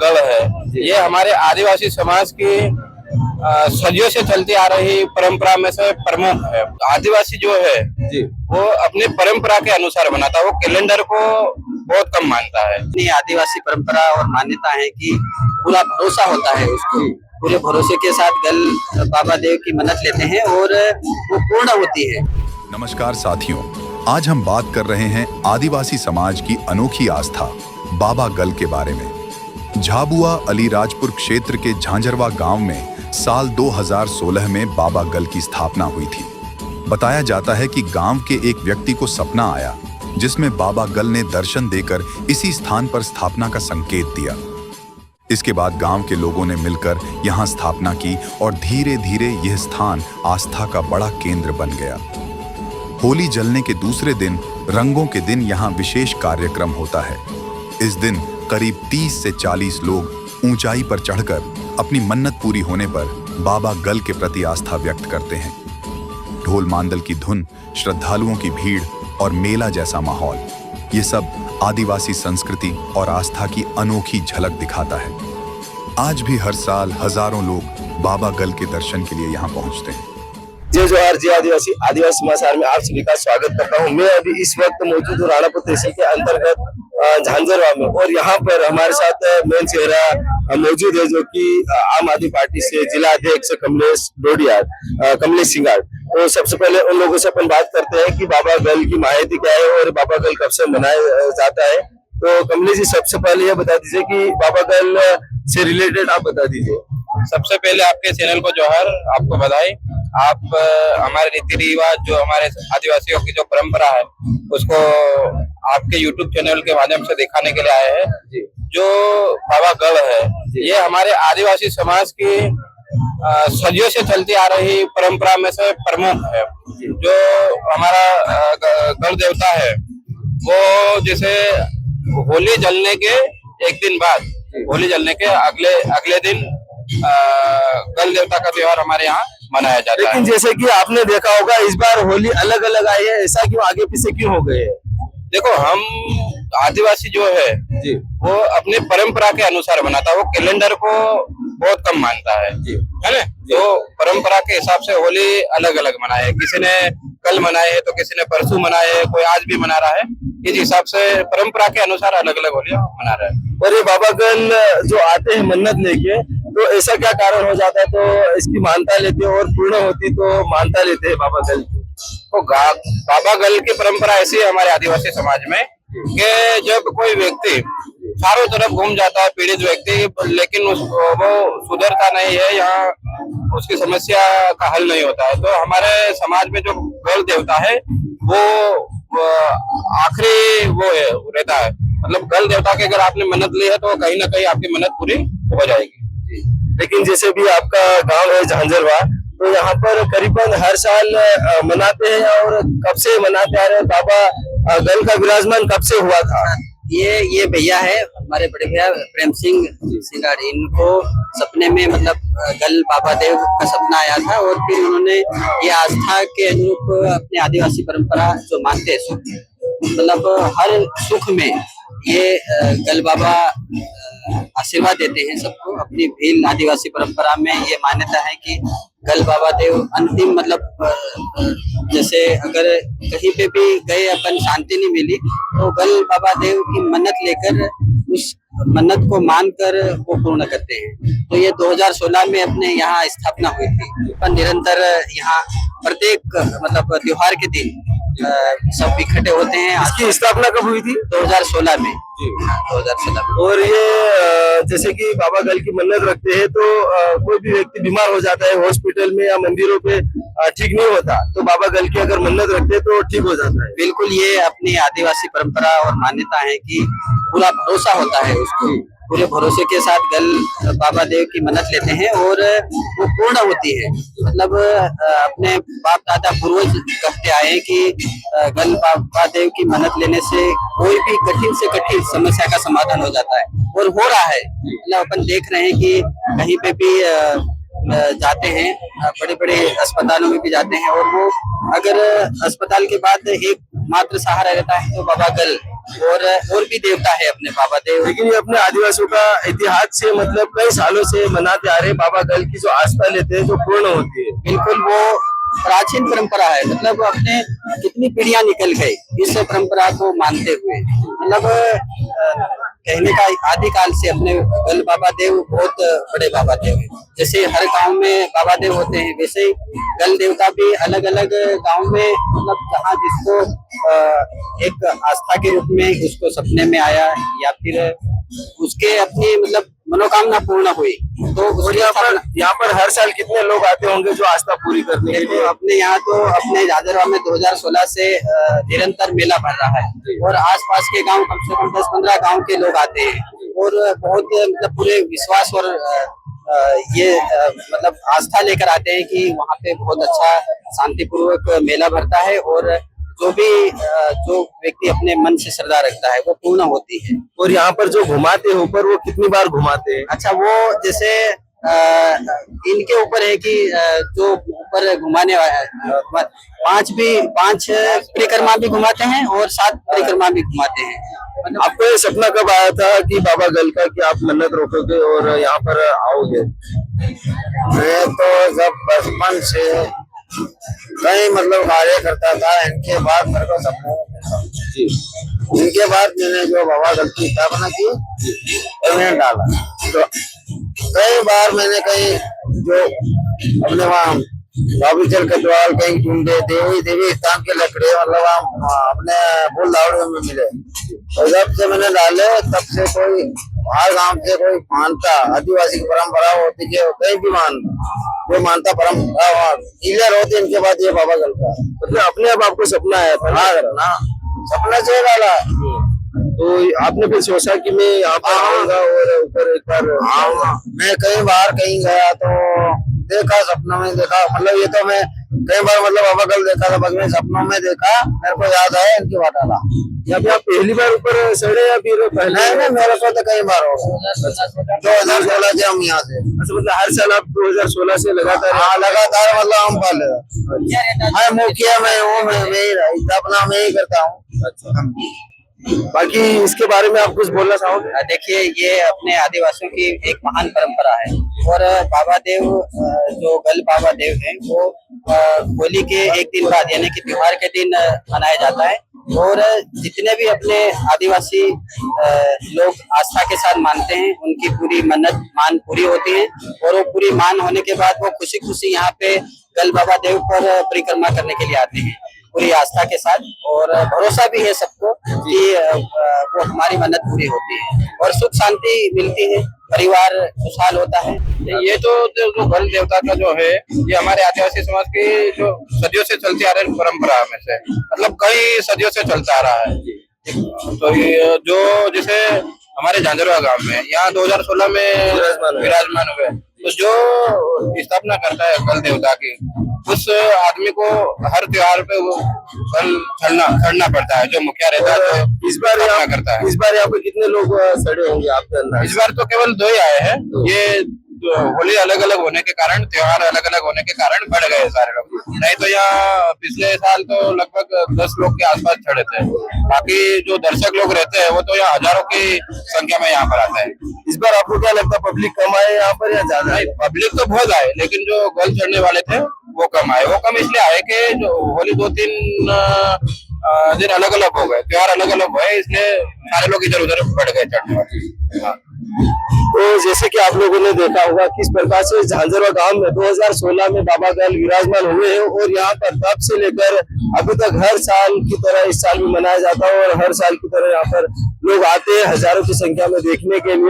गढ़ है, ये हमारे आदिवासी समाज की सदियों से चलती आ रही परंपरा में से प्रमुख है। आदिवासी जो है जी। वो अपने परंपरा के अनुसार बनाता है, वो कैलेंडर को बहुत कम मानता है। अपनी आदिवासी परंपरा और मान्यता है कि पूरा भरोसा होता है उसको, पूरे भरोसे के साथ गल बाबा देव की मन्नत लेते हैं और वो पूर्ण होती है। नमस्कार साथियों, आज हम बात कर रहे हैं आदिवासी समाज की अनोखी आस्था बाबा गल के बारे में। झाबुआ अलीराजपुर क्षेत्र के झांझरवा गांव में साल 2016 में बाबा गल की स्थापना हुई थी। बताया जाता है कि गांव के एक व्यक्ति को सपना आया जिसमें बाबा गल ने दर्शन देकर इसी स्थान पर स्थापना का संकेत दिया। इसके बाद गांव के लोगों ने मिलकर यहां स्थापना की और धीरे धीरे यह स्थान आस्था का बड़ा केंद्र बन गया। होली जलने के दूसरे दिन रंगों के दिन यहां विशेष कार्यक्रम होता है। इस दिन करीब 30 से 40 लोग ऊंचाई पर चढ़कर अपनी मन्नत पूरी होने पर बाबा गल के प्रति आस्था व्यक्त करते हैं। ढोल मांदल की धुन, श्रद्धालुओं की भीड़ और मेला जैसा माहौल, ये सब आदिवासी संस्कृति और आस्था की अनोखी झलक दिखाता है। आज भी हर साल हजारों लोग बाबा गल के दर्शन के लिए यहाँ पहुँचते हैं। जय जोहार, जय आदिवासी समाचार में आप सभी का स्वागत करता हूं। मैं अभी इस वक्त मौजूद हूँ राणापुर तहसील के अंतर्गत झांझरवा में, और यहाँ पर हमारे साथ मेन चेहरा मौजूद है जो कि आम आदमी पार्टी से जिला अध्यक्ष कमलेश सिंगार। तो सबसे पहले उन लोगों से अपन बात करते हैं कि बाबा गल की माहिती क्या है और बाबा गल कब से मनाया जाता है। तो कमलेश जी, सबसे पहले ये बता दीजिए कि बाबा गल से रिलेटेड आप बता दीजिए। सबसे पहले आपके चैनल को जोहार, आपको बधाई। आप हमारे रीति रिवाज, जो हमारे आदिवासियों की जो परंपरा है, उसको आपके YouTube चैनल के माध्यम से दिखाने के लिए आए हैं। जो बाबा गढ़ है, ये हमारे आदिवासी समाज की सदियों से चलती आ रही परंपरा में से प्रमुख है। जो हमारा गढ़ देवता है, वो जैसे होली जलने के एक दिन बाद, होली जलने के अगले दिन गल देवता का त्योहार हमारे यहाँ मनाया जाता है। लेकिन जैसे कि आपने देखा होगा इस बार होली अलग अलग आई है, ऐसा क्यों, आगे पीछे क्यों हो गए? देखो, हम आदिवासी जो है जी, वो अपने परंपरा के अनुसार बनाता है, वो कैलेंडर को बहुत कम मानता है ना। तो परंपरा के हिसाब से होली अलग अलग मनाए है। किसी ने कल मनाए है तो किसी ने परसों मनाए है, कोई आज भी मना रहा है। इस हिसाब से परंपरा के अनुसार अलग अलग होली मना रहा है। और ये बाबा गल जो आते हैं मन्नत लेके, तो ऐसा क्या कारण हो जाता है तो इसकी मानता लेते हैं, और पूर्ण होती तो मानता लेते हैं बाबा गल की? तो बाबा गल की परंपरा ऐसी है हमारे आदिवासी समाज में कि जब कोई व्यक्ति चारों तरफ घूम जाता है, पीड़ित व्यक्ति, लेकिन वो सुधरता नहीं है, यहाँ उसकी समस्या का हल नहीं होता है, तो हमारे समाज में जो गल देवता है वो आखिरी वो है, रहता है। मतलब गल देवता की अगर आपने मन्नत ली है तो कहीं ना कहीं आपकी मन्नत पूरी हो जाएगी। लेकिन जैसे भी आपका गांव है झांझरवा, तो यहाँ पर करीबन हर साल मनाते हैं, और कब से मनाते आ रहे हैं? बाबा गल का विराजमान कब से हुआ था? ये भैया है हमारे बड़े भैया प्रेम सिंह सिंगाड़ी। इनको सपने में मतलब गल बाबा देव का सपना आया था, और फिर उन्होंने ये आस्था के अनुरूप अपने आदिवासी परंपरा जो मानते हैं, मतलब हर सुख में ये गल बाबा आशीर्वाद देते हैं सबको। अपनी भील आदिवासी परंपरा में ये मान्यता है कि गल बाबा देव अंतिम, मतलब जैसे अगर कहीं पे भी गए अपन शांति नहीं मिली, तो गल बाबा देव की मन्नत लेकर उस मन्नत को मानकर वो पूर्ण करते हैं। तो ये 2016 में अपने यहाँ स्थापना हुई थी। पर निरंतर यहाँ प्रत्येक मतलब त्योहार के दिन सब इकट्ठे होते हैं। इसकी स्थापना कब हुई थी? 2016 में। 2016 में। और ये जैसे कि बाबा गल की मन्नत रखते हैं, तो कोई भी व्यक्ति बीमार हो जाता है हॉस्पिटल में या मंदिरों पे, ठीक नहीं होता, तो बाबा गल की अगर मन्नत रखते हैं तो ठीक हो जाता है। बिल्कुल, ये अपनी आदिवासी परंपरा और मान्यता है कि पूरा भरोसा होता है उसको, पूरे भरोसे के साथ गल बाबा देव की मन्नत लेते हैं और वो पूर्ण होती है। मतलब अपने बाप दादा पूर्वज कहते आए कि गल बाबा देव की मन्नत लेने से कोई भी कठिन से कठिन समस्या का समाधान हो जाता है, और हो रहा है। मतलब अपन देख रहे हैं कि कहीं पे भी जाते हैं, बड़े बड़े अस्पतालों में भी जाते हैं, और वो अगर अस्पताल के बाद एक मात्र सहारा रहता है तो बाबा गल और भी देवता है अपने बाबा देव। लेकिन ये अपने आदिवासियों का इतिहास से मतलब कई सालों से मनाते आ रहे बाबा गल की जो आस्था लेते हैं जो पूर्ण होती है। बिल्कुल, वो प्राचीन परंपरा है, मतलब अपने कितनी पीढ़ियां निकल गई इस परंपरा को मानते हुए। मतलब कहने का आदिकाल से अपने गल बाबा देव बहुत बड़े बाबा देव हैं। जैसे हर गांव में बाबा देव होते हैं, वैसे ही गल देवता भी अलग अलग गांव में, मतलब जहाँ जिसको एक आस्था के रूप में उसको सपने में आया या फिर उसके अपनी मतलब मनोकामना पूर्ण हुई तो और यहाँ पर हर साल कितने लोग आते होंगे जो आस्था पूरी करने के लिए? अपने यहाँ तो अपने झांझरवा में 2016 से निरंतर मेला भर रहा है और आसपास के गांव कम से कम 10-15 गांव के लोग आते हैं और बहुत मतलब पूरे विश्वास और ये मतलब आस्था लेकर आते हैं कि वहाँ पे बहुत अच्छा शांतिपूर्वक मेला भरता है और जो व्यक्ति अपने मन से श्रद्धा रखता है वो पूर्ण होती है। और यहाँ पर जो घुमाते हैं ऊपर वो कितनी बार घुमाते हैं? अच्छा, वो जैसे इनके ऊपर है कि जो ऊपर घुमाने वाले 5 परिक्रमा भी घुमाते हैं और 7 परिक्रमा भी घुमाते हैं। आपको ये सपना कब आया था कि बाबा गल का कि आप मन्नत रखोगे और यहाँ पर आओगे? मैं तो जब बचपन से कई मतलब कार्य करता था, इनके बाद मेरे को सपना जी। इनके बाद मैंने जो बाबा गल की स्थापना की और मैंने डाला। तो कई बार मैंने कहीं जो अपने वहाँ बाबू चल कटवाल कहीं ढूंढे, देवी स्थान के लकड़े मतलब अपने फूल दावड़े में मिले। और जब से मैंने डाले तब से कोई हर गांव से कोई मानता आदिवासी की परंपरा होती है, कहीं भी जो मानता परंपरा क्लियर होती है। इनके बाद ये बाबा गल का मतलब अपने आप आपको सपना आया था? हाँ, सपना से डाला। तो आपने फिर सोचा कि मैं यहाँ पर आऊंगा और ऊपर एक बार? हाँ, मैं कई बार कहीं गया तो देखा, सपनों में देखा। मतलब ये तो मैं कई बार मतलब बाबा गल देखा था, बस मैं सपनों में देखा, मेरे को याद आया इनकी बात डाला। या फिर आप पहली बार ऊपर चढ़े या फिर पहले? नहीं, मेरे को तो कई बार हो 2016 से हम यहाँ से। अच्छा, मतलब हर साल आप 2016 से लगातार? हाँ, लगातार मतलब हम पाले। हाँ, मुखिया में हूँ, मैं ही स्थापना में ही करता हूँ। बाकी इसके बारे में आप कुछ बोलना चाहोगे? देखिए, ये अपने आदिवासियों की एक महान परंपरा है और बाबा देव जो गल बाबा देव हैं वो होली के एक दिन बाद यानी कि त्योहार के दिन मनाया जाता है और जितने भी अपने आदिवासी लोग आस्था के साथ मानते हैं उनकी पूरी मन्नत मान पूरी होती है और वो पूरी मान होने के बाद वो खुशी खुशी यहाँ पे गल बाबा देव पर परिक्रमा करने के लिए आते हैं पूरी आस्था के साथ और भरोसा भी है सबको कि वो हमारी मन्नत पूरी होती है और सुख शांति मिलती है, परिवार खुशहाल होता है। ये तो जो गल देवता का जो है ये हमारे आदिवासी समाज की जो सदियों से चलती आ रही परंपरा में से मतलब कई सदियों से चलता आ रहा है। तो ये जो जैसे हमारे झांझरवा गांव में यहाँ 2016 में विराजमान हुए तो जो स्थापना करता है गल देवता की उस आदमी को हर त्योहार पे वो गल चढ़ना पड़ता है जो मुखिया रहता है। तो इस बार यहाँ करता है। इस बार यहाँ पे कितने लोग सड़े होंगे आपके अंदर? इस बार तो केवल 2 ही आए हैं। ये होली अलग अलग होने के कारण, त्योहार अलग अलग होने के कारण बढ़ गए सारे लोग। नहीं तो यहाँ पिछले साल तो लगभग 10 लोग के आसपास चढ़े थे। बाकी जो दर्शक लोग रहते हैं वो तो यहाँ हजारों की संख्या में यहाँ पर आते हैं। इस बार आपको क्या लगता है पब्लिक कम आए यहाँ पर या ज्यादा? नहीं, पब्लिक तो बहुत आए लेकिन जो गल चढ़ने वाले थे वो कम आए। वो कम इसलिए आए कि जो होली 2-3 दिन अलग अलग हो गए, त्योहार अलग अलग हुए, इसलिए सारे लोग इधर उधर बढ़ गए चढ़ने वाले। हाँ। तो जैसे कि आप लोगों ने देखा होगा किस प्रकार से झांझरवा गांव में 2016 में बाबा गल विराजमान हुए हैं और यहाँ पर तब से लेकर अभी तक हर साल की तरह इस साल भी मनाया जाता है और हर साल की तरह यहाँ पर लोग आते हैं हजारों की संख्या में देखने के लिए।